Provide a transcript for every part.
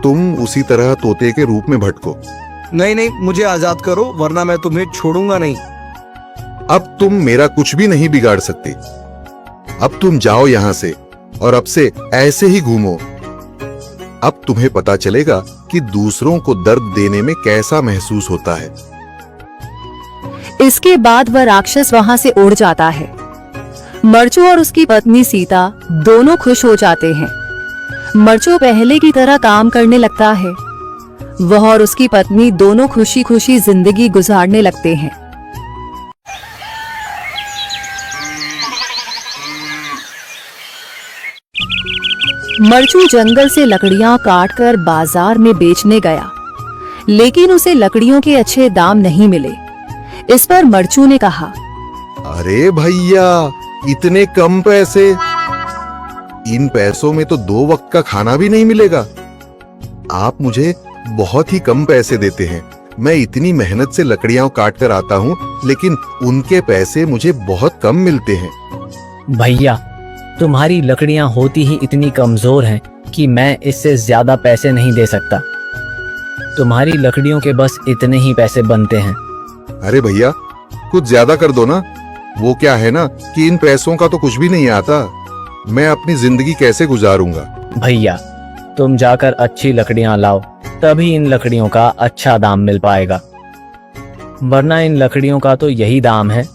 तुम उसी तरह तोते के रूप में भटको। नहीं नहीं, मुझे आजाद करो वरना मैं तुम्हें छोड़ूंगा नहीं। अब तुम मेरा कुछ भी नहीं बिगाड़ सकते। अब तुम जाओ यहाँ से और अब से ऐसे ही घूमो। अब तुम्हें पता चलेगा कि दूसरों को दर्द देने में कैसा महसूस होता है। इसके बाद वह राक्षस वहां से उड़ जाता है। मरचू और उसकी पत्नी सीता दोनों खुश हो जाते हैं। मरचू पहले की तरह काम करने लगता है। वह और उसकी पत्नी दोनों खुशी खुशी जिंदगी गुजारने लगते हैं। मरचू जंगल से लकड़ियां काटकर बाजार में बेचने गया, लेकिन उसे लकड़ियों के अच्छे दाम नहीं मिले। इस पर मरचू ने कहा, अरे भैया, इतने कम पैसे? इन पैसों में तो 2 वक्त का खाना भी नहीं मिलेगा। आप मुझे बहुत ही कम पैसे देते हैं। मैं इतनी मेहनत से लकड़ियां काट कर आता हूँ, लेकिन उनके पैसे मुझे बहुत कम मिलते हैं। भैया, तुम्हारी लकड़ियां होती ही इतनी कमजोर हैं कि मैं इससे ज्यादा पैसे नहीं दे सकता। तुम्हारी लकड़ियों के बस इतने ही पैसे बनते हैं। अरे भैया, कुछ ज्यादा कर दो ना। वो क्या है ना कि इन पैसों का तो कुछ भी नहीं आता। मैं अपनी जिंदगी कैसे गुजारूंगा? भैया, तुम जाकर अच्छी लकड़ियां लाओ, तभी इन लकड़ियों का अच्छा दाम मिल पाएगा, वरना इन लकड़ियों का तो यही दाम है।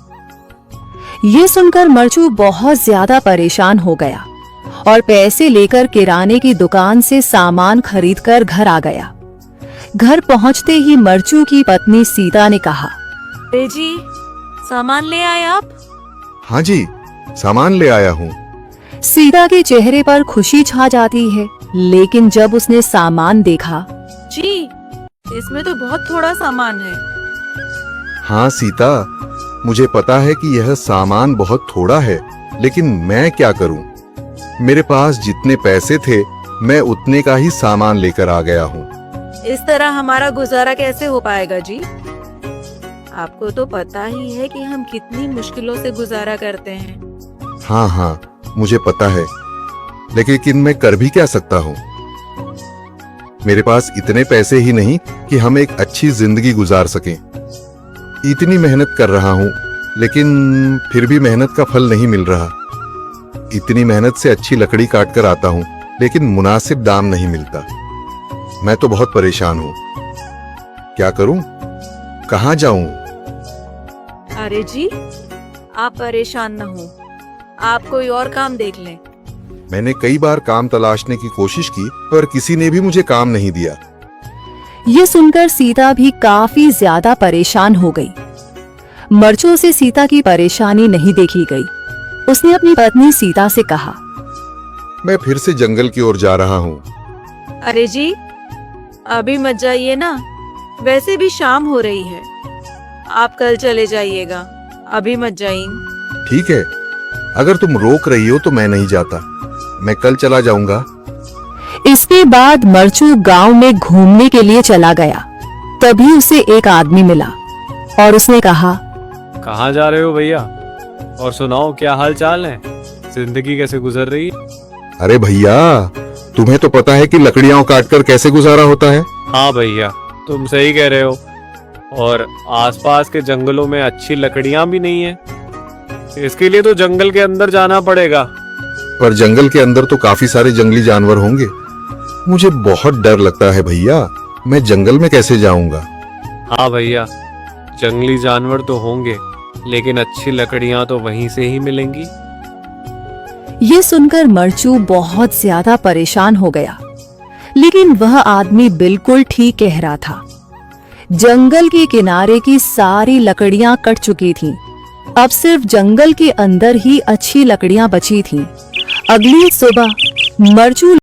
ये सुनकर मरचू बहुत ज्यादा परेशान हो गया और पैसे लेकर किराने की दुकान से सामान खरीदकर घर आ गया। घर पहुंचते ही मरचू की पत्नी सीता ने कहा, अरे जी, सामान ले आए आप? हाँ जी, सामान ले आया हूँ। सीता के चेहरे पर खुशी छा जाती है, लेकिन जब उसने सामान देखा, जी, इसमें तो बहुत थोड़ा सामान है। हाँ सीता, मुझे पता है कि यह सामान बहुत थोड़ा है, लेकिन मैं क्या करूं? मेरे पास जितने पैसे थे, मैं उतने का ही सामान लेकर आ गया हूँ। इस तरह हमारा गुजारा कैसे हो पाएगा जी? आपको तो पता ही है कि हम कितनी मुश्किलों से गुजारा करते हैं। हाँ हाँ, मुझे पता है, लेकिन मैं कर भी क्या सकता हूँ? मेरे पास इतने पैसे ही नहीं कि हम एक अच्छी जिंदगी गुजार सकें। इतनी मेहनत कर रहा हूँ, लेकिन फिर भी मेहनत का फल नहीं मिल रहा। इतनी मेहनत से अच्छी लकड़ी काट कर आता हूँ, लेकिन मुनासिब दाम नहीं मिलता। मैं तो बहुत परेशान हूँ। क्या करूँ? कहाँ जाऊँ? अरे जी, आप परेशान न हो, आप कोई और काम देख लें। मैंने कई बार काम तलाशने की कोशिश की, पर किसी ने भी मुझे काम नहीं दिया। ये सुनकर सीता भी काफी ज्यादा परेशान हो गई। मरचू से सीता की परेशानी नहीं देखी गई। उसने अपनी पत्नी सीता से कहा, मैं फिर से जंगल की ओर जा रहा हूँ। अरे जी, अभी मत जाइए ना, वैसे भी शाम हो रही है। आप कल चले जाइएगा, अभी मत जाइए। ठीक है, अगर तुम रोक रही हो तो मैं नहीं जाता। मैं कल चला जाऊंगा। इसके बाद मरचू गांव में घूमने के लिए चला गया। तभी उसे एक आदमी मिला और उसने कहा, कहाँ जा रहे हो भैया? और सुनाओ, क्या हाल चाल है? जिंदगी कैसे गुजर रही है? अरे भैया, तुम्हें तो पता है कि लकड़ियां काटकर कैसे गुजारा होता है। हाँ भैया, तुम सही कह रहे हो। और आसपास के जंगलों में अच्छी लकड़ियां भी नहीं है। इसके लिए तो जंगल के अंदर जाना पड़ेगा। पर जंगल के अंदर तो काफी सारे जंगली जानवर होंगे। मुझे बहुत डर लगता है भैया, मैं जंगल में कैसे जाऊंगा? हाँ भैया, जंगली जानवर तो होंगे, लेकिन अच्छी लकड़ियां तो वहीं से ही मिलेंगी। ये सुनकर मरचू बहुत ज्यादा परेशान हो गया, लेकिन वह आदमी बिल्कुल ठीक कह रहा था। जंगल के किनारे की सारी लकड़ियां कट चुकी थीं। अब सिर्फ जंगल के अंदर ही अच्छी लकड़ियां बची थीं। अगली सुबह मरचू